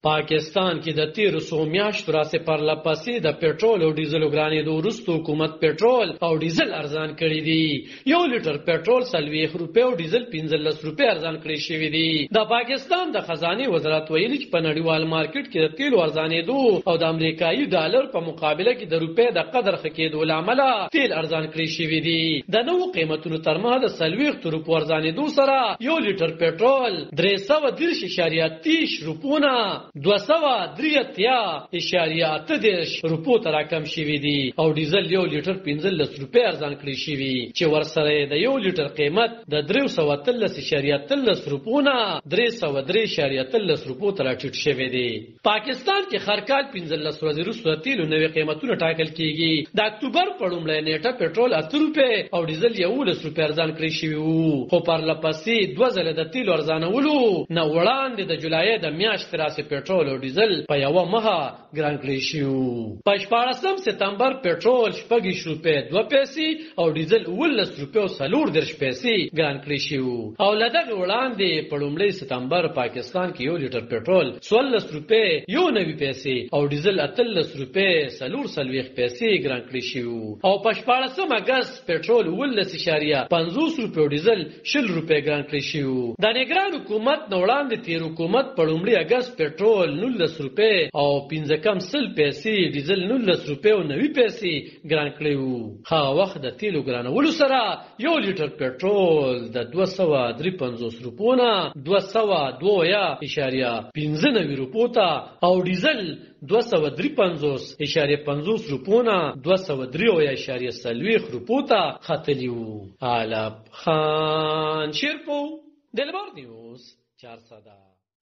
پاکستان کې د تیرو څو میاشتو راڅخه پرلپسې د پېټرول او ډیزل ګرانېدو وروسته حکومت پېټرول او ډیزل ارزان کړي دي. 1 لیټر پېټرول 40 روپۍ او ډیزل 15 روپۍ ارزان کړي شوی دي. د پاکستان د خزانه وزارت ویلي چې په نړیوال مارکیټ کې د تیلو ارزانېدو او د امریکایي ډالر په مقابله کې د روپۍ د قدر خکېدو لامل تیل ارزان کړي شوی دي. د نوو قیمتونو ترمنځ د 40 روپۍ ارزانېدو سره 1 لیټر پېټرول 330.30 روپونه 283.8 روپو ته راکم شوی دی او ډیزل 1 لیټر 15 روپۍ ارزان کړی شوی چې ورسره د 1 لیټر قیمت د 313.13 روپونه 303.13 روپو ته راټیټ شوی دی. پاکستان کې هر کال 15 ورځې وروسته تیلو نوې قیمتونه ټاکل کیږي. د اکتوبر په لومړۍ نیټه پېټرول 8 روپۍ او ډیزل 11 روپۍ ارزان کړی شوی وو، خو پرلپسې 2 ځله د تیلو ارزانولو نه وړاندې د جولای د میاشتې راڅخه پېټرول او ډیزل په یوه مخه ګران کړی شو. په 14 سپتمبر پېټرول 6 روپۍ 2 پیسې او ډیزل 19 روپۍ او 4 پیسې ګران کړی شو. او لدغه وړاندې په لومړۍ سپتمبر پاکستان کې 1 لیټر پېټرول 16 روپۍ 9 پیسې او ډیزل 18 روپۍ 4 پیسې ګران کړی شو. او په 14 اگست پېټرول 19.50 روپۍ او ډیزل 20 روپۍ ګران کړی شو. د نگران حکومت نه وړاندې تیر حکومت په لومړۍ اگست پېټرول 19 روپۍ او 15 پیسې ډیزل 19 روپۍ او 90 پیسې ګران کړی وو. هغه وخت د تیلو ګرانولو سره 1 لیټر پېټرول د 253 روپونه 202.15 روپو ته او ډیزل 253.50 روپونه 203.40 روپو ته ختلی وو. علب خان شیرپو دلبر نیوز 400